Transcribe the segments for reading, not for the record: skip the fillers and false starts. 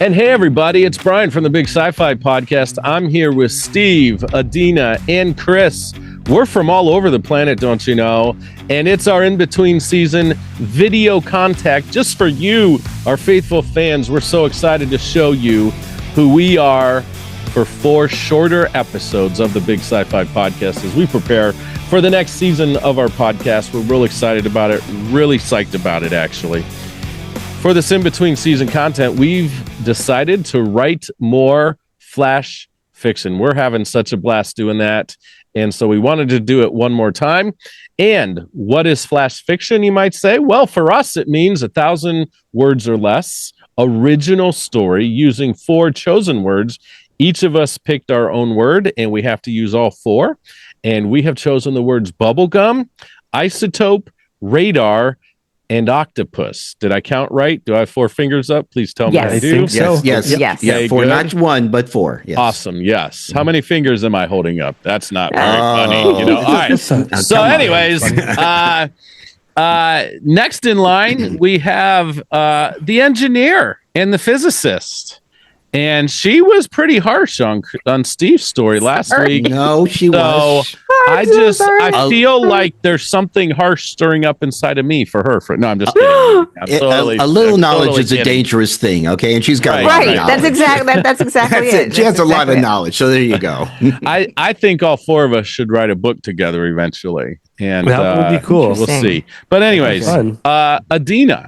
And hey, everybody, it's Brian from the Big Sci-Fi Podcast. I'm here with Steve, Adeena, and Chris. We're from all over the planet, don't you know? And it's our in-between season video contact just for you, our faithful fans. We're so excited to show you who we are for 4 shorter episodes of the Big Sci-Fi Podcast as we prepare for the next season of our podcast. We're real excited about it, really psyched about it, actually. For this in-between season content, we've decided to write more flash fiction. We're having such a blast doing that. And so we wanted to do it one more time. And what is flash fiction, you might say? Well, for us, it means 1,000 words or less, original story using 4 chosen words. Each of us picked our own word, and we have to use all 4. And we have chosen the words bubblegum, isotope, radar, and octopus. Did I count right? Do I have 4 fingers up? Please tell me I do. Yes. Yeah, 4, not 1, but 4. Yes. Awesome. Yes. How many fingers am I holding up? That's not very funny. You know. All right. So, anyways, next in line we have the engineer and the physicist. And she was pretty harsh on Steve's story last week. No, she was. I feel like there's something harsh stirring up inside of me for her. No, I'm just kidding. A little knowledge is a dangerous thing, okay? And she's got right. That's exactly it. She has a lot of knowledge, so there you go. I think all 4 of us should write a book together eventually, and that would be cool. We'll see. But anyways, Adeena,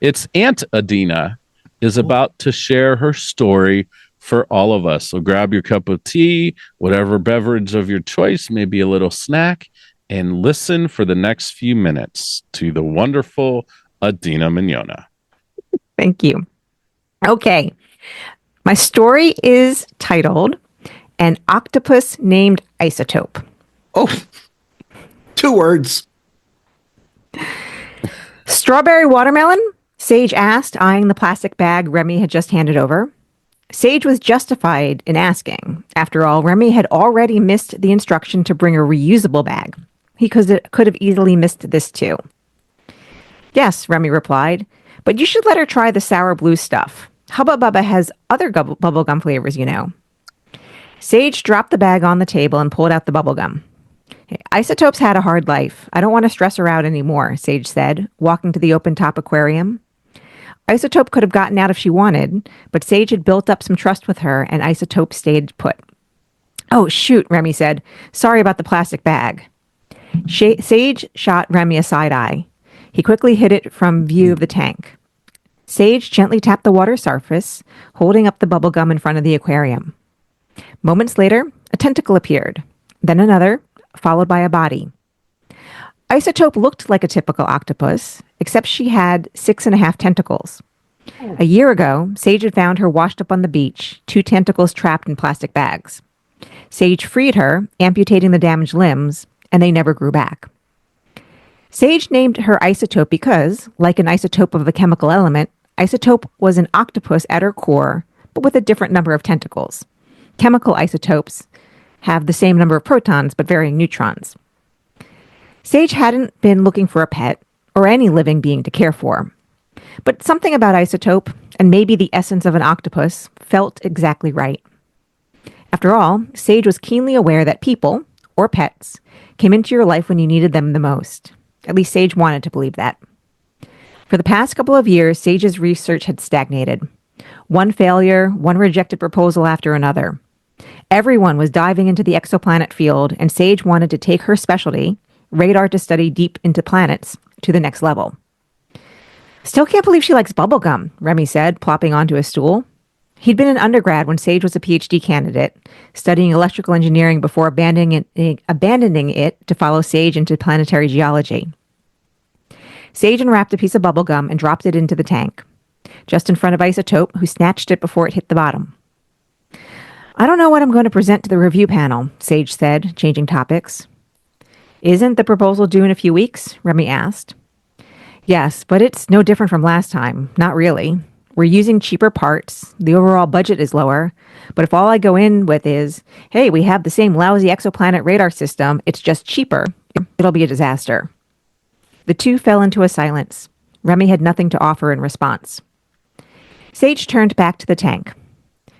it's Aunt Adeena, is about to share her story for all of us. So grab your cup of tea, whatever beverage of your choice, maybe a little snack, and listen for the next few minutes to the wonderful Adeena Mignogna. Thank you. Okay. My story is titled An Octopus Named Isotope. Oh, 2 words. Strawberry watermelon? Sage asked, eyeing the plastic bag Remy had just handed over. Sage was justified in asking. After all, Remy had already missed the instruction to bring a reusable bag. He could have easily missed this too. Yes, Remy replied, but you should let her try the sour blue stuff. Hubba Bubba has other bubblegum flavors, you know. Sage dropped the bag on the table and pulled out the bubblegum. Isotope's had a hard life. I don't want to stress her out anymore, Sage said, walking to the open-top aquarium. Isotope could have gotten out if she wanted, but Sage had built up some trust with her, and Isotope stayed put. Oh, shoot, Remy said. Sorry about the plastic bag. Sage shot Remy a side eye. He quickly hid it from view of the tank. Sage gently tapped the water surface, holding up the bubblegum in front of the aquarium. Moments later, a tentacle appeared, then another, followed by a body. Isotope looked like a typical octopus, except she had 6.5 tentacles. A year ago, Sage had found her washed up on the beach, 2 tentacles trapped in plastic bags. Sage freed her, amputating the damaged limbs, and they never grew back. Sage named her Isotope because, like an isotope of a chemical element, Isotope was an octopus at her core, but with a different number of tentacles. Chemical isotopes have the same number of protons, but varying neutrons. Sage hadn't been looking for a pet, or any living being to care for. But something about Isotope, and maybe the essence of an octopus, felt exactly right. After all, Sage was keenly aware that people, or pets, came into your life when you needed them the most. At least Sage wanted to believe that. For the past couple of years, Sage's research had stagnated. One failure, one rejected proposal after another. Everyone was diving into the exoplanet field, and Sage wanted to take her specialty, radar to study deep into planets, to the next level. Still can't believe she likes bubblegum, Remy said, plopping onto a stool. He'd been an undergrad when Sage was a PhD candidate, studying electrical engineering before abandoning it to follow Sage into planetary geology. Sage unwrapped a piece of bubblegum and dropped it into the tank, just in front of Isotope, who snatched it before it hit the bottom. I don't know what I'm going to present to the review panel, Sage said, changing topics. Isn't the proposal due in a few weeks? Remy asked. Yes, but it's no different from last time. Not really. We're using cheaper parts. The overall budget is lower. But if all I go in with is, hey, we have the same lousy exoplanet radar system, it's just cheaper, it'll be a disaster. The two fell into a silence. Remy had nothing to offer in response. Sage turned back to the tank.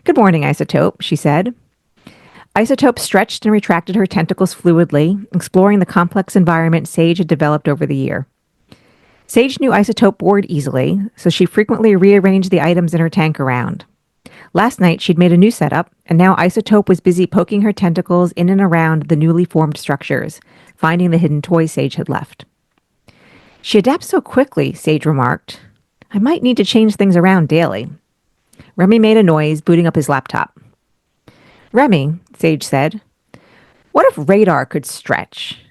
"Good morning, Isotope," she said. Isotope stretched and retracted her tentacles fluidly, exploring the complex environment Sage had developed over the year. Sage knew Isotope bored easily, so she frequently rearranged the items in her tank around. Last night, she'd made a new setup, and now Isotope was busy poking her tentacles in and around the newly formed structures, finding the hidden toys Sage had left. "She adapts so quickly," Sage remarked. "I might need to change things around daily." Remy made a noise, booting up his laptop. "Remy," Sage said, "what if radar could stretch?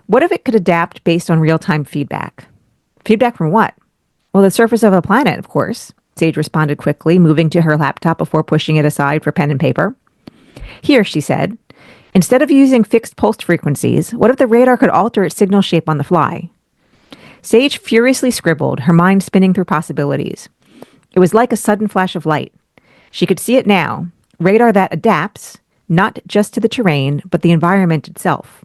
What if it could adapt based on real-time feedback?" "Feedback from what?" "Well, the surface of a planet, of course," Sage responded quickly, moving to her laptop before pushing it aside for pen and paper. "Here," she said, "instead of using fixed pulse frequencies, what if the radar could alter its signal shape on the fly?" Sage furiously scribbled, her mind spinning through possibilities. It was like a sudden flash of light. She could see it now. Radar that adapts, not just to the terrain, but the environment itself.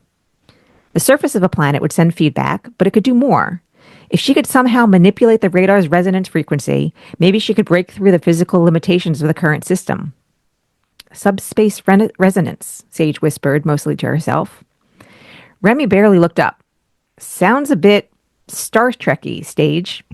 The surface of a planet would send feedback, but it could do more. If she could somehow manipulate the radar's resonance frequency, maybe she could break through the physical limitations of the current system. "Subspace resonance," Sage whispered, mostly to herself. Remy barely looked up. "Sounds a bit Star Trek-y, Sage."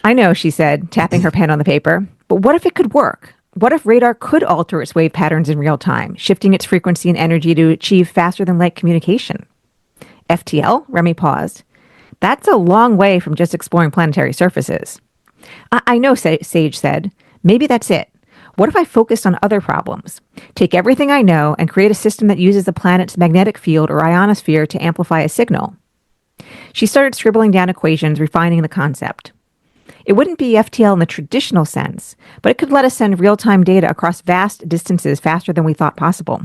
"I know," she said, tapping her pen on the paper. "But what if it could work? What if radar could alter its wave patterns in real time, shifting its frequency and energy to achieve faster-than-light communication?" "FTL?" Remy paused. "That's a long way from just exploring planetary surfaces." I know, Sage said. "Maybe that's it. What if I focused on other problems? Take everything I know and create a system that uses the planet's magnetic field or ionosphere to amplify a signal." She started scribbling down equations, refining the concept. It wouldn't be FTL in the traditional sense, but it could let us send real-time data across vast distances faster than we thought possible.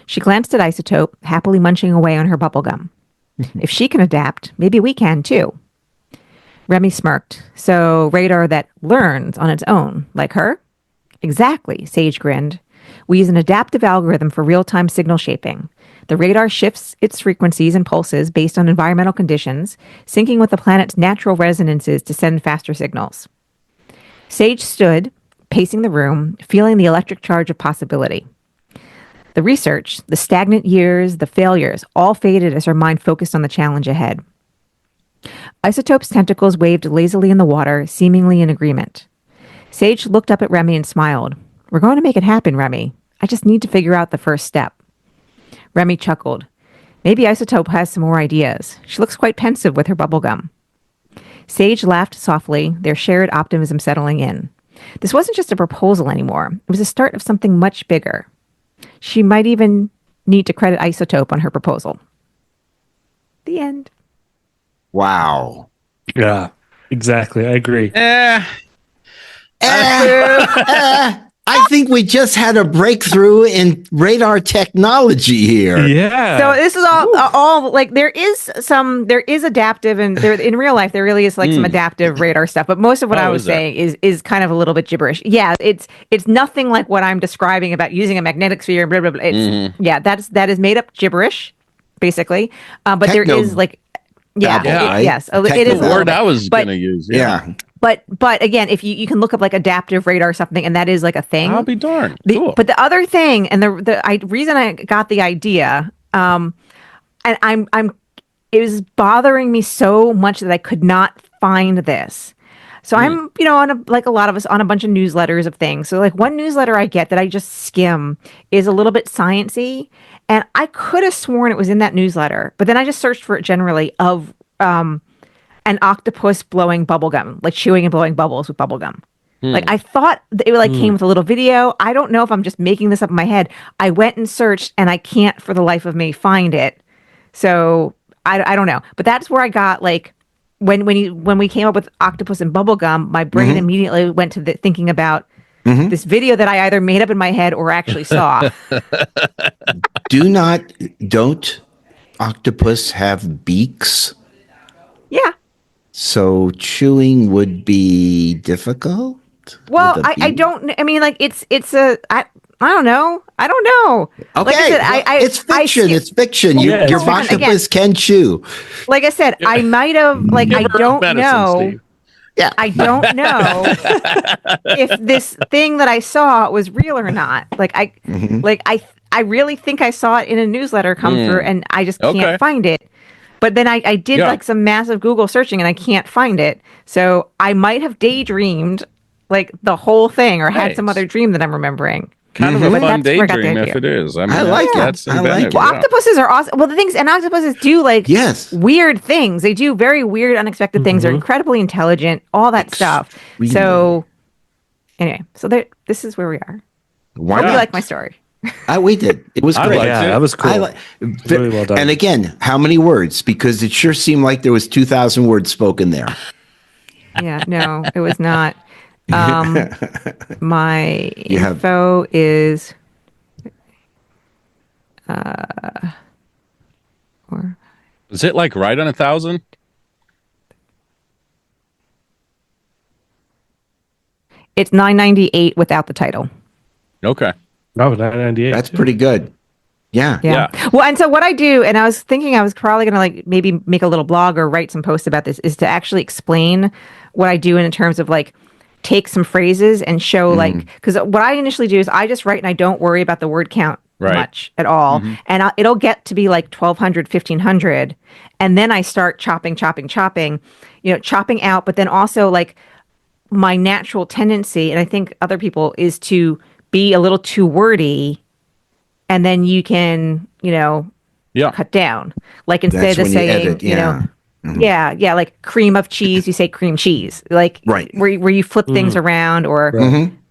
She glanced at Isotope, happily munching away on her bubblegum. "If she can adapt, maybe we can too." Remy smirked. "So radar that learns on its own, like her?" "Exactly," Sage grinned. "We use an adaptive algorithm for real-time signal shaping. The radar shifts its frequencies and pulses based on environmental conditions, syncing with the planet's natural resonances to send faster signals." Sage stood, pacing the room, feeling the electric charge of possibility. The research, the stagnant years, the failures, all faded as her mind focused on the challenge ahead. Isotope's tentacles waved lazily in the water, seemingly in agreement. Sage looked up at Remy and smiled. "We're going to make it happen, Remy. I just need to figure out the first step." Remy chuckled. "Maybe Isotope has some more ideas. She looks quite pensive with her bubblegum." Sage laughed softly, their shared optimism settling in. This wasn't just a proposal anymore. It was the start of something much bigger. She might even need to credit Isotope on her proposal. The end. Wow. Yeah, exactly. I agree. I think we just had a breakthrough in radar technology here. Yeah. So this is all like there is adaptive, and there in real life there really is like some adaptive radar stuff. But most of what I was saying is kind of a little bit gibberish. Yeah, it's nothing like what I'm describing about using a magnetic sphere. Blah blah blah. It's, yeah, that is made up gibberish, basically. But there is like yes, it is the word I was going to use. Yeah. But again, if you can look up like adaptive radar or something, and that is like a thing. I'll be darned. Cool. But the other thing, and the reason I got the idea, and it was bothering me so much that I could not find this. So I'm, on like a lot of us, on a bunch of newsletters of things. So like one newsletter I get that I just skim is a little bit sciencey, and I could have sworn it was in that newsletter, but then I just searched for it generally of an octopus blowing bubblegum, like chewing and blowing bubbles with bubblegum. Like I thought it like came with a little video. I don't know if I'm just making this up in my head. I went and searched and I can't for the life of me find it. So I don't know. But that's where I got like when we came up with octopus and bubblegum, my brain immediately went to thinking about this video that I either made up in my head or actually saw. Don't octopus have beaks? Yeah. So chewing would be difficult? Well, I don't. I mean, like it's a. I don't know. Okay, like I said, it's fiction. It's fiction. Your octopus can chew. Like I said, I might have. Like I don't know. Yeah. I don't know if this thing that I saw was real or not. I really think I saw it in a newsletter come through, and I just can't find it. But then I did like some massive Google searching, and I can't find it. So I might have daydreamed like the whole thing, or had some other dream that I'm remembering. Kind of a fun daydream if it is. I mean, I like it. I like it. Well, octopuses are awesome. Well, the things, and octopuses do like weird things. They do very weird, unexpected things. They're incredibly intelligent, all that stuff. So anyway, this is where we are. Hope you like my story. We did. It was great. That was cool. Really well done. And again, how many words? Because it sure seemed like there was 2,000 words spoken there. Yeah, no, it was not. My info is is it like right on 1,000? It's 998 without the title. Okay. Oh, 998. That's pretty good. Yeah. Well, and so what I do, and I was thinking I was probably going to like maybe make a little blog or write some posts about this, is to actually explain what I do in terms of like take some phrases and show like, because what I initially do is I just write and I don't worry about the word count much at all. And it'll get to be like 1,200, 1,500. And then I start chopping out. But then also like my natural tendency, and I think other people, is to be a little too wordy. And then you can, cut down. Like instead of saying, like cream of cheese, you say cream cheese. Like where you flip things around, or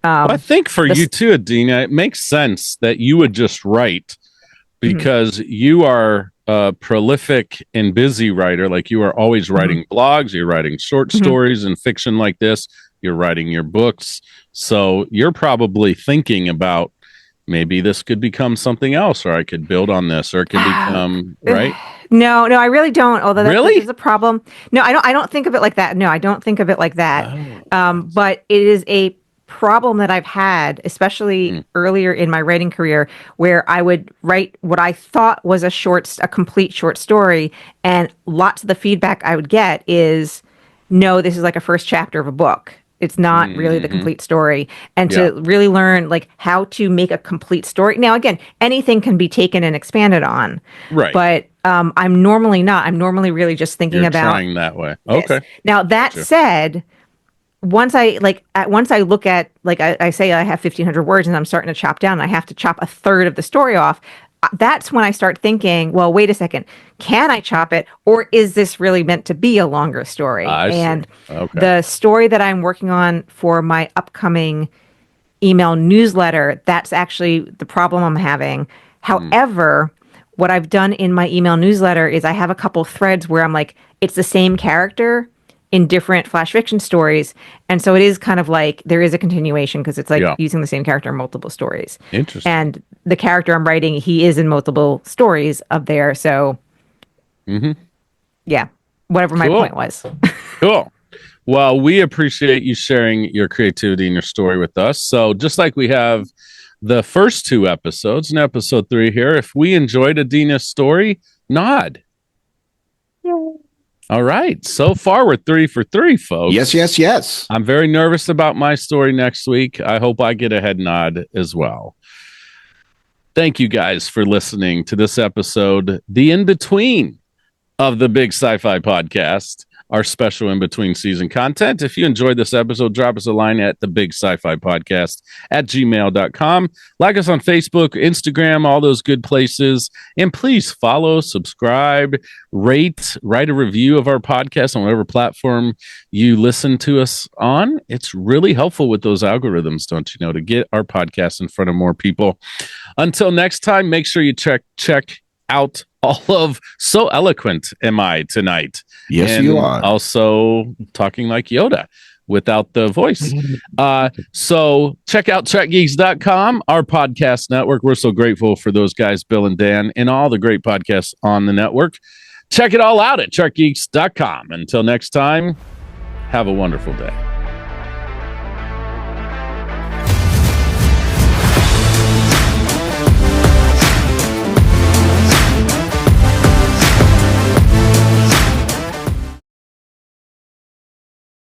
I think for you too, Adeena, it makes sense that you would just write, because you are a prolific and busy writer. Like you are always writing blogs, you're writing short stories and fiction like this, you're writing your books. So you're probably thinking about, maybe this could become something else, or I could build on this, or it could become right. No, I really don't. Although that is a problem. No, I don't think of it like that. No, I don't think of it like that. But it is a problem that I've had, especially earlier in my writing career, where I would write what I thought was a complete short story, and lots of the feedback I would get is, no, this is like a first chapter of a book. It's not really the complete story. And to really learn like how to make a complete story. Now, again, anything can be taken and expanded on. Right. But I'm normally not. I'm normally really just thinking about trying that way. Okay. Now, that said, once I look at, like I say I have 1,500 words and I'm starting to chop down, and I have to chop a third of the story off. That's when I start thinking, well, wait a second, can I chop it, or is this really meant to be a longer story? And the story that I'm working on for my upcoming email newsletter, that's actually the problem I'm having. However, what I've done in my email newsletter is I have a couple threads where I'm like, it's the same character in different flash fiction stories. And so it is kind of like there is a continuation, because it's like using the same character in multiple stories. Interesting. And the character I'm writing, he is in multiple stories up there. So whatever my point was. Cool. Well, we appreciate you sharing your creativity and your story with us. So just like we have the first 2 episodes and episode 3 here, if we enjoyed Adeena's story, nod. All right. So far, we're 3 for 3, folks. Yes. I'm very nervous about my story next week. I hope I get a head nod as well. Thank you guys for listening to this episode, the in-between of the Big Sci-Fi Podcast, our special in-between season content. If you enjoyed this episode, drop us a line at the Big Sci-Fi Podcast at gmail.com. Like us on Facebook, Instagram, all those good places. And please follow, subscribe, rate, write a review of our podcast on whatever platform you listen to us on. It's really helpful with those algorithms, don't you know, to get our podcast in front of more people. Until next time, make sure you check out all of So Eloquent Am I Tonight. Yes, and you are. Also talking like Yoda without the voice. So check out TrekGeeks.com, our podcast network. We're so grateful for those guys, Bill and Dan, and all the great podcasts on the network. Check it all out at TrekGeeks.com. Until next time, have a wonderful day.